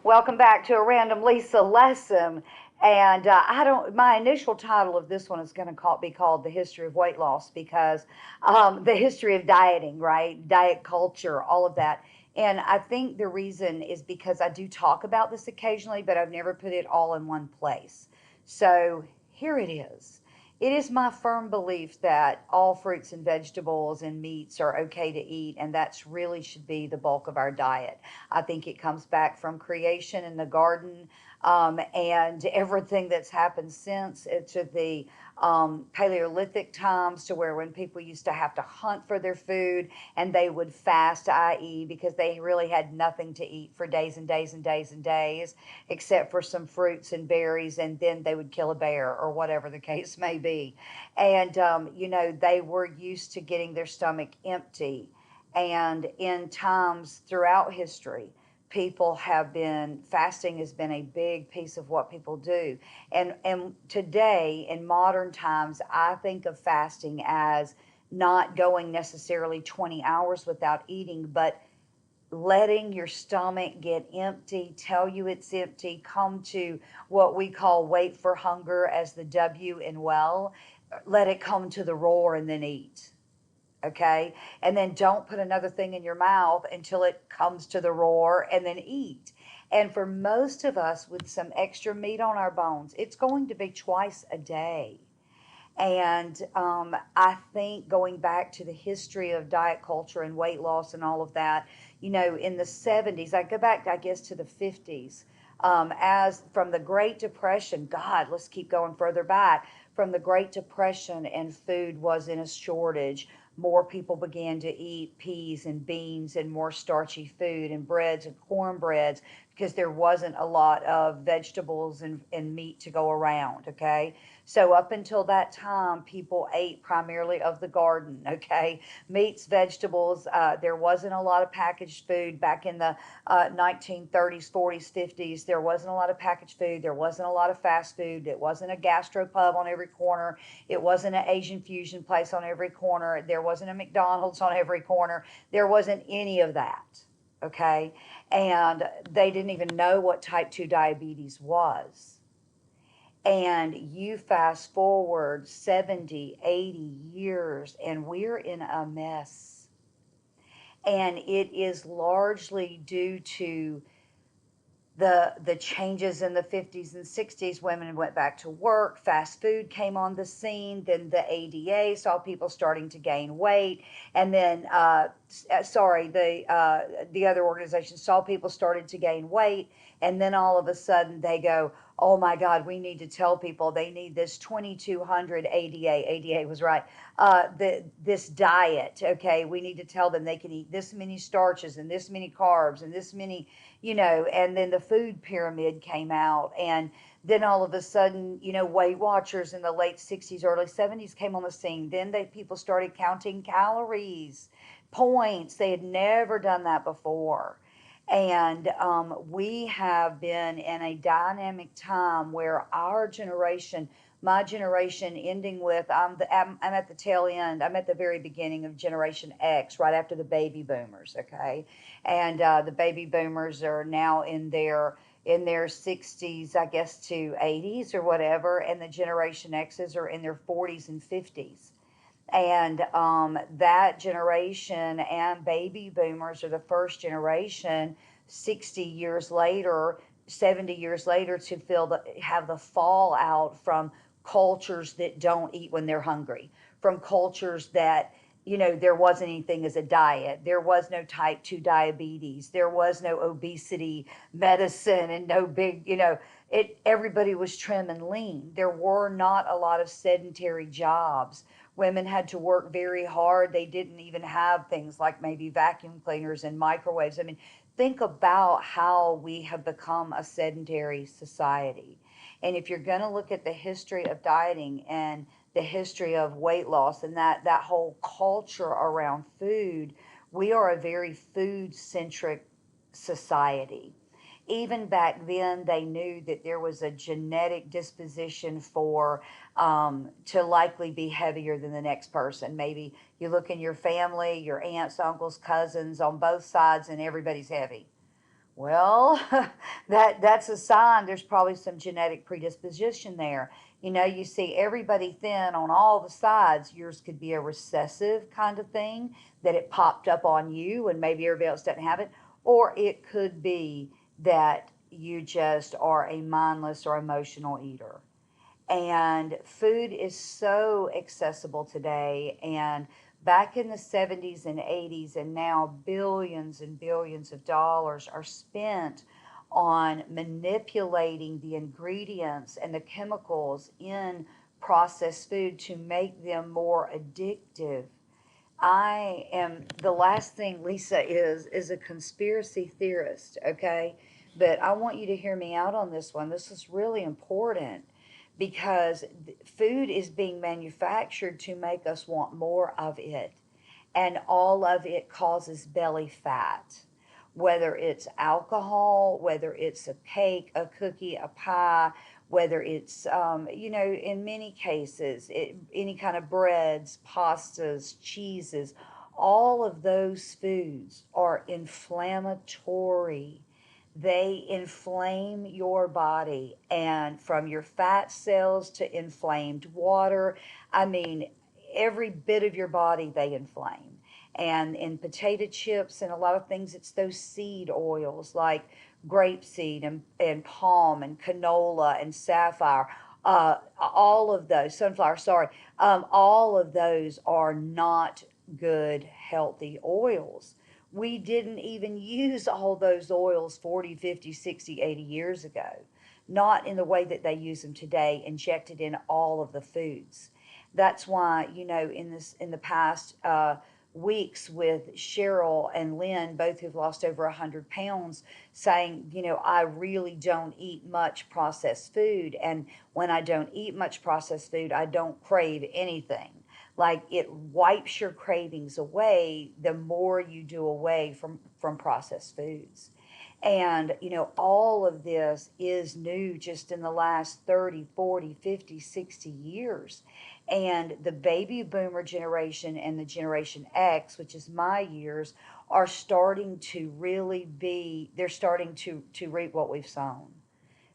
Welcome back to a random Lisa lesson. And I don't. My initial title of this one is going to be called "The History of Weight Loss" because the history of dieting, right? Diet culture, all of that. And I think the reason is because I do talk about this occasionally, but I've never put it all in one place. So here it is. It is my firm belief that all fruits and vegetables and meats are okay to eat, and that's really should be the bulk of our diet. I think it comes back from creation in the garden, and everything that's happened since to the Paleolithic times, to where when people used to have to hunt for their food and they would fast, i.e., because they really had nothing to eat for days and days and days and days, except for some fruits and berries, and then they would kill a bear or whatever the case may be. And, they were used to getting their stomach empty. And in times throughout history, people have been fasting has been a big piece of what people do. And today in modern times, I think of fasting as not going necessarily 20 hours without eating, but letting your stomach get empty, tell you it's empty, come to what we call wait for hunger as the W in well, let it come to the roar and then eat. Okay. And then don't put another thing in your mouth until it comes to the roar and then eat. And for most of us with some extra meat on our bones, it's going to be twice a day. And I think going back to the history of diet culture and weight loss and all of that, in the 70s, I go back, I guess, to the 50s, as from the Great Depression. God, let's keep going further back. From the Great Depression, and food was in a shortage. More people began to eat peas and beans and more starchy food and breads and cornbreads because there wasn't a lot of vegetables and meat to go around. Okay. So up until that time, people ate primarily of the garden, okay? Meats, vegetables. There wasn't a lot of packaged food back in the 1930s, 40s, 50s. There wasn't a lot of packaged food. There wasn't a lot of fast food. It wasn't a gastropub on every corner. It wasn't an Asian fusion place on every corner. There wasn't a McDonald's on every corner. There wasn't any of that, okay? And they didn't even know what type 2 diabetes was. And you fast forward 70, 80 years, and we're in a mess. And it is largely due to the changes in the 50s and 60s. Women went back to work, fast food came on the scene, then the ADA saw people starting to gain weight, and then sorry, the other organization saw people started to gain weight, and then all of a sudden they go, oh my God, we need to tell people they need this 2200 ADA was right, this diet. Okay, we need to tell them they can eat this many starches and this many carbs and this many, and then the food pyramid came out. And then all of a sudden, Weight Watchers in the late 60s, early 70s came on the scene. Then people started counting calories, points. They had never done that before. And we have been in a dynamic time where our generation, my generation, ending with, I'm at the tail end, I'm at the very beginning of Generation X, right after the baby boomers, okay? And the baby boomers are now in their 60s, I guess, to 80s or whatever, and the Generation X's are in their 40s and 50s. And that generation and baby boomers are the first generation 60 years later, 70 years later, to have the fallout from cultures that don't eat when they're hungry, from cultures that, there wasn't anything as a diet. There was no type 2 diabetes. There was no obesity medicine and no big, everybody was trim and lean. There were not a lot of sedentary jobs. Women had to work very hard. They didn't even have things like maybe vacuum cleaners and microwaves. I mean, think about how we have become a sedentary society. And if you're going to look at the history of dieting and the history of weight loss and that whole culture around food, we are a very food centric society. Even back then, they knew that there was a genetic disposition for to likely be heavier than the next person. Maybe you look in your family, your aunts, uncles, cousins on both sides, and everybody's heavy. Well, that's a sign there's probably some genetic predisposition there. You know, you see everybody thin on all the sides. Yours could be a recessive kind of thing that it popped up on you and maybe everybody else doesn't have it. Or it could be that you just are a mindless or emotional eater. And food is so accessible today. And back in the 70s and 80s, and now billions and billions of dollars are spent on manipulating the ingredients and the chemicals in processed food to make them more addictive. I am the last thing Lisa is a conspiracy theorist, okay? But I want you to hear me out on this one. This is really important because food is being manufactured to make us want more of it, and all of it causes belly fat. Whether it's alcohol, whether it's a cake, a cookie, a pie, whether it's, in many cases, any kind of breads, pastas, cheeses, all of those foods are inflammatory. They inflame your body, and from your fat cells to inflamed water. I mean, every bit of your body they inflame. And in potato chips and a lot of things, it's those seed oils like grapeseed and palm and canola and sapphire. All of those, sunflower, sorry, all of those are not good, healthy oils. We didn't even use all those oils 40, 50, 60, 80 years ago. Not in the way that they use them today, injected in all of the foods. That's why, in the past weeks with Cheryl and Lynn, both who've lost over 100 pounds, saying, I really don't eat much processed food. And when I don't eat much processed food, I don't crave anything. Like it wipes your cravings away the more you do away from processed foods. And all of this is new just in the last 30, 40, 50, 60 years. And the baby boomer generation and the Generation X, which is my years, are starting to really be, they're starting to reap what we've sown,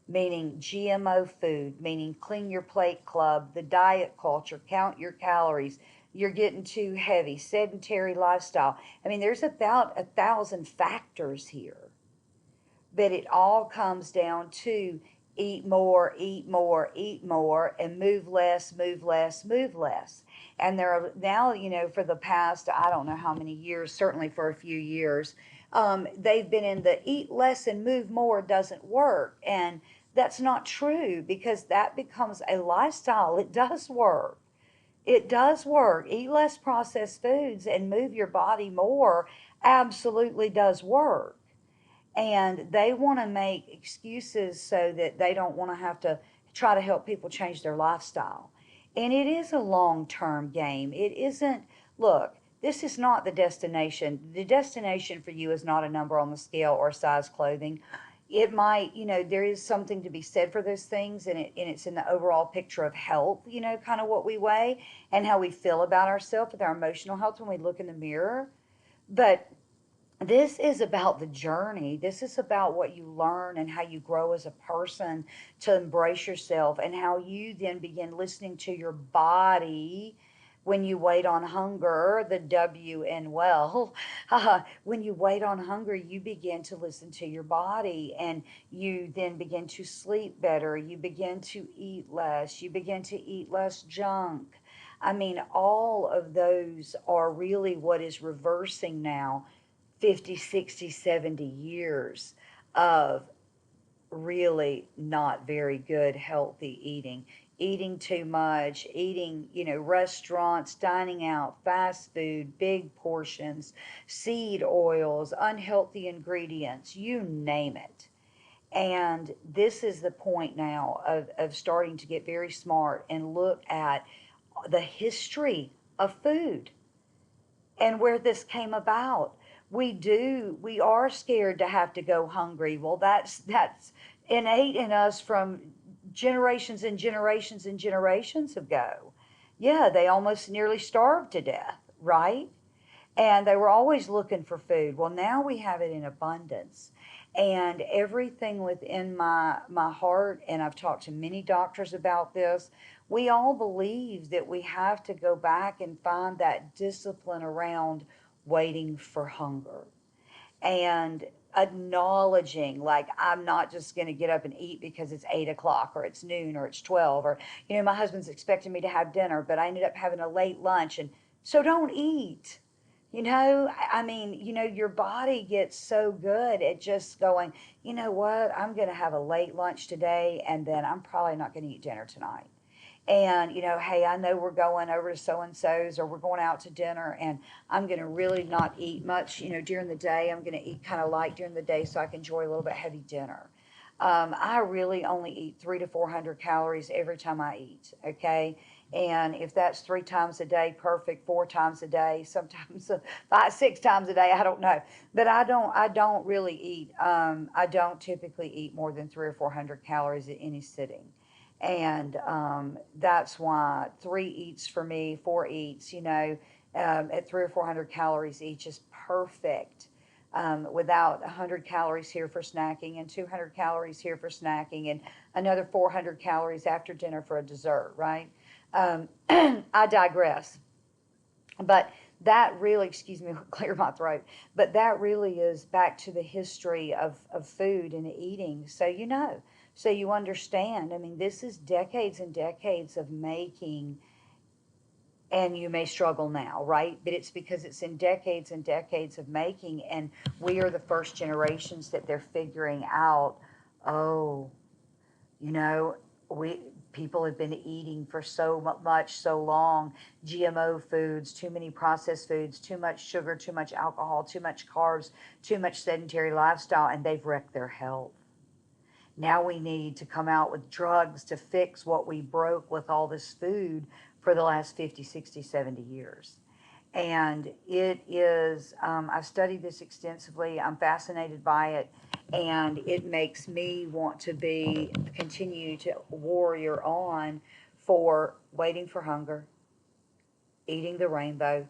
meaning GMO food, meaning clean your plate club, the diet culture, count your calories. You're getting too heavy, sedentary lifestyle. I mean, there's about 1,000 factors here, but it all comes down to eat more, eat more, eat more, and move less, move less, move less. And there are now, for the past, I don't know how many years, certainly for a few years, they've been in the eat less and move more doesn't work. And that's not true because that becomes a lifestyle. It does work. It does work. Eat less processed foods and move your body more absolutely does work. And they want to make excuses so that they don't want to have to try to help people change their lifestyle. And it is a long term game. It isn't, look, this is not the destination. The destination for you is not a number on the scale or size clothing. It might, there is something to be said for those things, and it's in the overall picture of health, kind of what we weigh and how we feel about ourselves with our emotional health when we look in the mirror. But this is about the journey. This is about what you learn and how you grow as a person to embrace yourself, and how you then begin listening to your body when you wait on hunger, the W and well. When you wait on hunger, you begin to listen to your body, and you then begin to sleep better. You begin to eat less. You begin to eat less junk. I mean, all of those are really what is reversing now 50, 60, 70 years of really not very good, healthy eating. Eating too much, eating, restaurants, dining out, fast food, big portions, seed oils, unhealthy ingredients, you name it. And this is the point now of starting to get very smart and look at the history of food and where this came about. We are scared to have to go hungry. Well, that's innate in us from generations and generations and generations ago. Yeah, they almost nearly starved to death, right? And they were always looking for food. Well, now we have it in abundance. And everything within my heart, and I've talked to many doctors about this, we all believe that we have to go back and find that discipline around waiting for hunger and acknowledging, like, I'm not just going to get up and eat because it's 8 o'clock or it's noon or it's 12, or my husband's expecting me to have dinner but I ended up having a late lunch, and so don't eat. I mean, your body gets so good at just going, you know what, I'm going to have a late lunch today and then I'm probably not going to eat dinner tonight. And hey, I know we're going over to so and so's or we're going out to dinner, and I'm going to really not eat much during the day. I'm going to eat kind of light during the day so I can enjoy a little bit heavy dinner. I really only eat 300 to 400 calories every time I eat. Okay. And if that's 3 times a day, perfect. 4 times a day, sometimes 5, 6 times a day, I don't know. But I don't really eat. I don't typically eat more than 300 or 400 calories at any sitting. And that's why 3 eats for me, 4 eats, at 300 or 400 calories each is perfect. Without 100 calories here for snacking and 200 calories here for snacking and another 400 calories after dinner for a dessert, right? I digress. But that really, excuse me, clear my throat, but that really is back to the history of food and eating. So you understand. I mean, this is decades and decades of making, and you may struggle now, right? But it's because it's in decades and decades of making, and we are the first generations that they're figuring out, oh, you know, we people have been eating for so much, so long. GMO foods, too many processed foods, too much sugar, too much alcohol, too much carbs, too much sedentary lifestyle, and they've wrecked their health. Now we need to come out with drugs to fix what we broke with all this food for the last 50, 60, 70 years. And it is, I've studied this extensively. I'm fascinated by it. And it makes me want to continue to warrior on for waiting for hunger, eating the rainbow,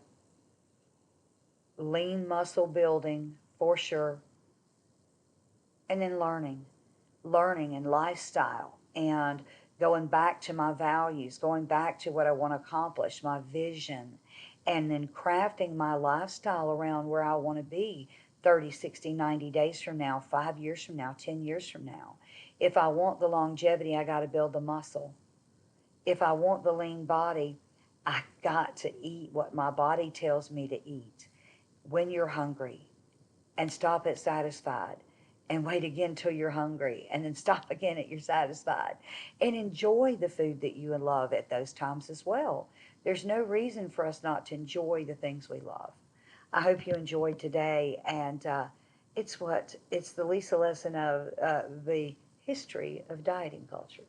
lean muscle building for sure, and then learning and lifestyle, and going back to my values, going back to what I want to accomplish, my vision, and then crafting my lifestyle around where I want to be 30, 60, 90 days from now, 5 years from now, 10 years from now. If I want the longevity, I got to build the muscle. If I want the lean body, I got to eat what my body tells me to eat when you're hungry, and stop at satisfied, and wait again till you're hungry, and then stop again at you're satisfied, and enjoy the food that you love at those times as well. There's no reason for us not to enjoy the things we love. I hope you enjoyed today, and it's the Lisa lesson of the history of dieting culture.